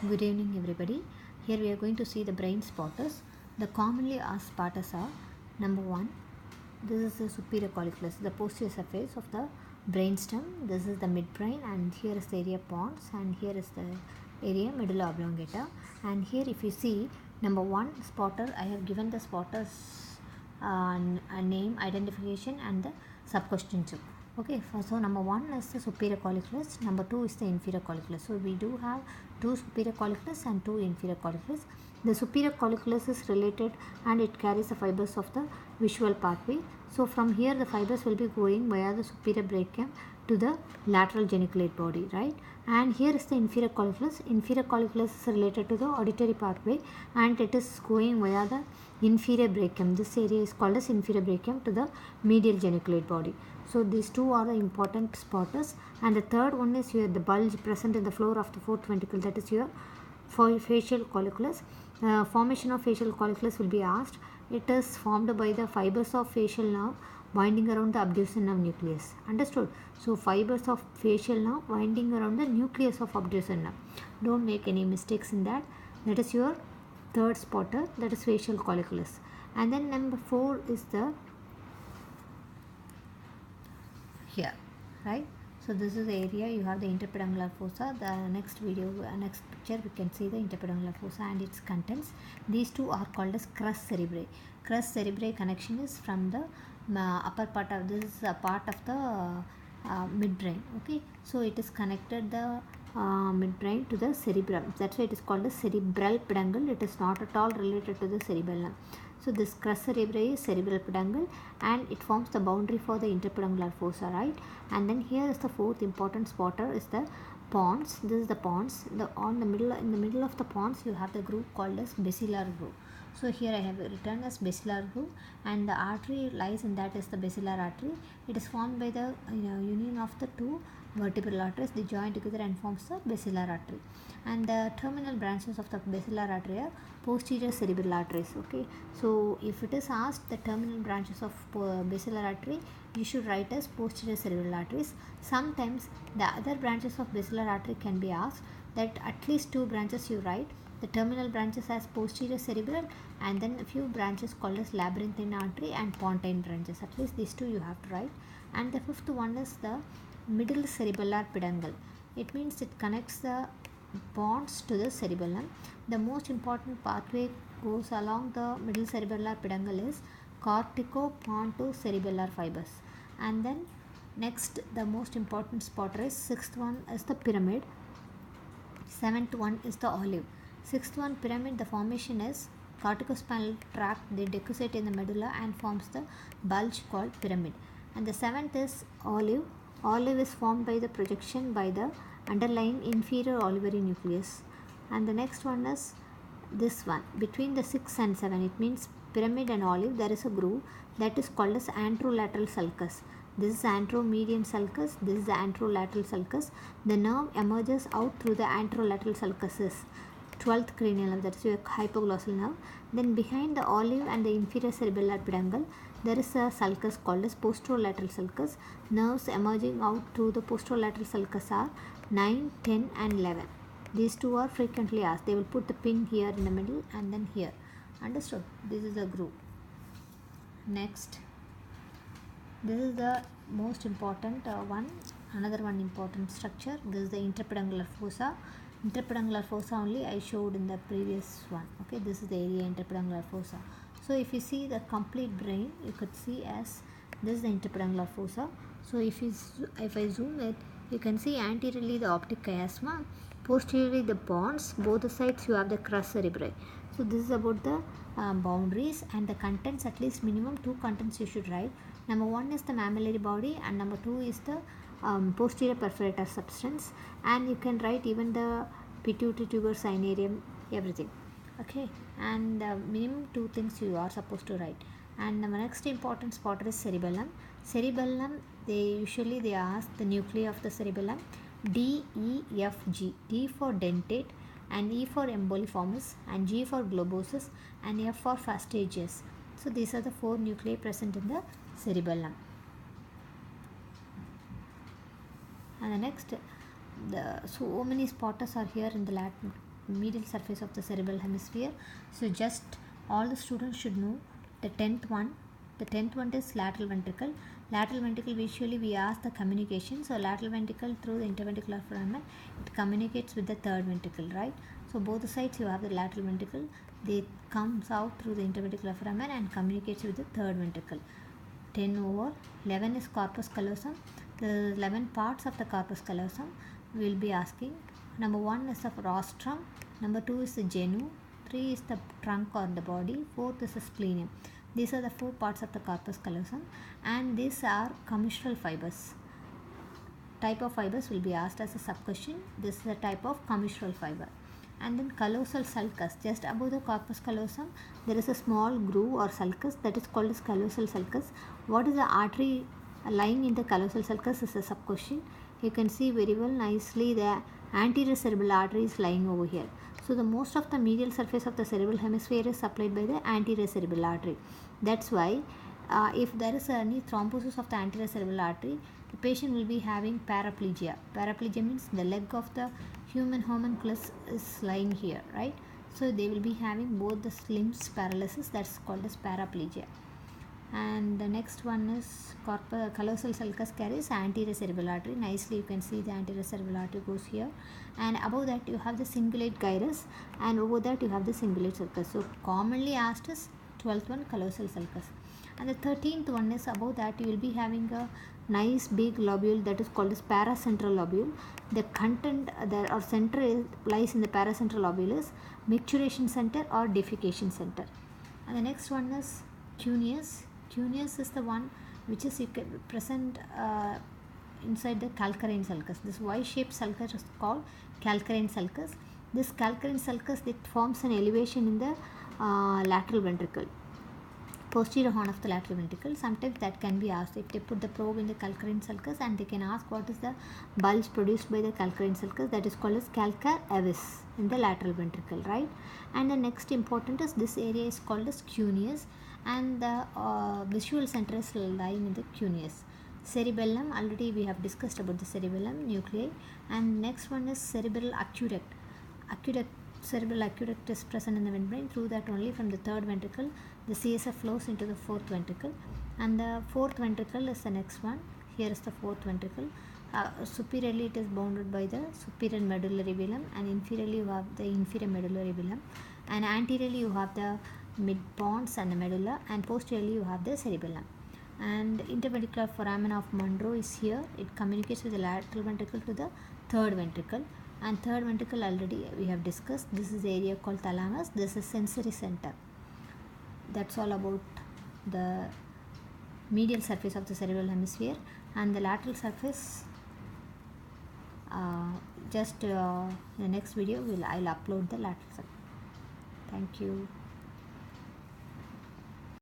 Good evening everybody. Here we are going to see the brain spotters. The commonly asked spotters are: number 1, this is the superior colliculus, the posterior surface of the brainstem. This is the midbrain, and here is the area pons, and here is the area medulla oblongata. And here if you see number 1 spotter, I have given the spotters a name, identification and the sub-question too. Okay, so number 1 is the superior colliculus, number 2 is the inferior colliculus. So we do have 2 superior colliculus and 2 inferior colliculus. The superior colliculus is related and it carries the fibers of the visual pathway. So from here the fibers will be going via the superior brachium to the lateral geniculate body, right? And here is the inferior colliculus. Inferior colliculus is related to the auditory pathway and it is going via the inferior brachium. This area is called as inferior brachium to the medial geniculate body. So these two are the important spotters, and the third one is here the bulge present in the floor of the fourth ventricle, that is your facial colliculus. Formation of facial colliculus will be asked. It is formed by the fibers of facial nerve winding around the abducens nerve nucleus. Understood? So fibers of facial nerve winding around the nucleus of abducens nerve. Don't make any mistakes in that. That is your third spotter, that is facial colliculus. And then number 4 is the here, right? So this is the area you have the interpeduncular fossa. The next picture we can see the interpeduncular fossa and its contents. These two are called as crus cerebri. Crus cerebri connection is from the upper part of this is a part of the midbrain. Okay, so it is connected the midbrain to the cerebrum. That's why it is called the cerebral peduncle. It is not at all related to the cerebellum. So this crus cerebri is cerebral peduncle and it forms the boundary for the interpeduncular fossa, right? And then here is the fourth important spotter is the pons. This is the pons. In the middle of the pons you have the groove called as basilar groove. So here I have written as basilar groove, and the artery lies in that is the basilar artery. It is formed by the union of the two vertebral arteries. They join together and forms the basilar artery. And the terminal branches of the basilar artery are posterior cerebral arteries. Okay, so if it is asked the terminal branches of basilar artery, you should write as posterior cerebral arteries. Sometimes the other branches of basilar artery can be asked, that at least 2 branches you write. The terminal branches as posterior cerebral, and then a few branches called as labyrinthine artery and pontine branches. At least these 2 you have to write. And the fifth one is the middle cerebellar peduncle. It means it connects the pons to the cerebellum. The most important pathway goes along the middle cerebellar peduncle is cortico-pontocerebellar fibers. And then next the most important spotter is 6th one is the pyramid, 7th one is the olive. 6th one pyramid, the formation is corticospinal tract. They decussate in the medulla and forms the bulge called pyramid. And the 7th is olive. Olive is formed by the projection by the underlying inferior olivary nucleus. And the next one is this one, between the 6 and 7, it means pyramid and olive, there is a groove that is called as anterolateral sulcus. This is anteromedian sulcus, this is the anterolateral sulcus. The nerve emerges out through the anterolateral sulcus, 12th cranial nerve, that is your hypoglossal nerve. Then behind the olive and the inferior cerebellar peduncle, there is a sulcus called as posterolateral sulcus. Nerves emerging out through the posterolateral sulcus are 9, 10 and 11. These 2 are frequently asked. They will put the pin here in the middle and then here. Understood? This is the group. Next, this is the most important one. Another one important structure. This is the interpeduncular fossa. Interpeduncular fossa only I showed in the previous one. Okay, this is the area interpeduncular fossa. So if you see the complete brain, you could see as this is the interpeduncular fossa. So if I zoom it, you can see anteriorly the optic chiasma, posteriorly the pons, both the sides you have the crus cerebri. So this is about the boundaries and the contents. At least minimum 2 contents you should write. Number 1 is the mammillary body, and number 2 is the posterior perforator substance, and you can write even the pituitary tuber sinarium, everything. Okay, and minimum 2 things you are supposed to write. And the next important spotter is cerebellum. Cerebellum, they ask the nuclei of the cerebellum, D, E, F, G. D for dentate, and E for emboliformis, and G for globosus, and F for fastigious. So these are the 4 nuclei present in the cerebellum. And the next, so many spotters are here in the medial surface of the cerebral hemisphere. So just all the students should know the 10th one. The 10th one is lateral ventricle. Lateral ventricle, visually we ask the communication. So lateral ventricle through the interventricular foramen, it communicates with the third ventricle, right? So both the sides you have the lateral ventricle, they comes out through the interventricular foramen and communicates with the third ventricle. 10 over 11 is corpus callosum. The 11 parts of the corpus callosum we will be asking. Number 1 is the rostrum, number 2 is the genu, 3 is the trunk or the body, 4th is the splenium. These are the 4 parts of the corpus callosum, and these are commissural fibers. Type of fibers will be asked as a sub question. This is the type of commissural fiber. And then colossal sulcus, just above the corpus callosum there is a small groove or sulcus that is called as colossal sulcus. What is the artery lying in the colossal sulcus is a sub question. You can see very well nicely the anterior cerebral artery is lying over here. So the most of the medial surface of the cerebral hemisphere is supplied by the anterior cerebral artery. That's why if there is any thrombosis of the anterior cerebral artery, the patient will be having paraplegia. Paraplegia means the leg of the human homunculus is lying here, right? So they will be having both the limbs paralysis, that's called as paraplegia. And the next one is colossal sulcus carries anterior cerebral artery. Nicely you can see the anterior cerebral artery goes here, and above that you have the cingulate gyrus, and over that you have the cingulate sulcus. So commonly asked is 12th one, colossal sulcus. And the 13th one is above that you will be having a nice big lobule that is called as paracentral lobule. The content or center lies in the paracentral lobule is micturition center or defecation center. And the next one is cuneus. Cuneus is the one which is present inside the calcarine sulcus. This Y-shaped sulcus is called calcarine sulcus. This calcarine sulcus, it forms an elevation in the lateral ventricle, posterior horn of the lateral ventricle. Sometimes that can be asked if they put the probe in the calcarine sulcus, and they can ask what is the bulge produced by the calcarine sulcus, that is called as calcar avis in the lateral ventricle, right? And the next important is this area is called as cuneus, and the visual center is lying in the cuneus. Cerebellum, already we have discussed about the cerebellum nuclei. And next one is cerebral aqueduct. Cerebral aqueduct is present in the membrane. Through that only from the third ventricle the CSF flows into the fourth ventricle, and the fourth ventricle is the next one. Here is the fourth ventricle. Superiorly it is bounded by the superior medullary velum, and inferiorly you have the inferior medullary velum, and anteriorly you have the mid pons and the medulla, and posteriorly you have the cerebellum. And interventricular foramen of Monroe is here. It communicates with the lateral ventricle to the third ventricle, and third ventricle already we have discussed. This is the area called thalamus. This is sensory center. That's all about the medial surface of the cerebral hemisphere. And the lateral surface, in the next video I'll upload the lateral surface. Thank you.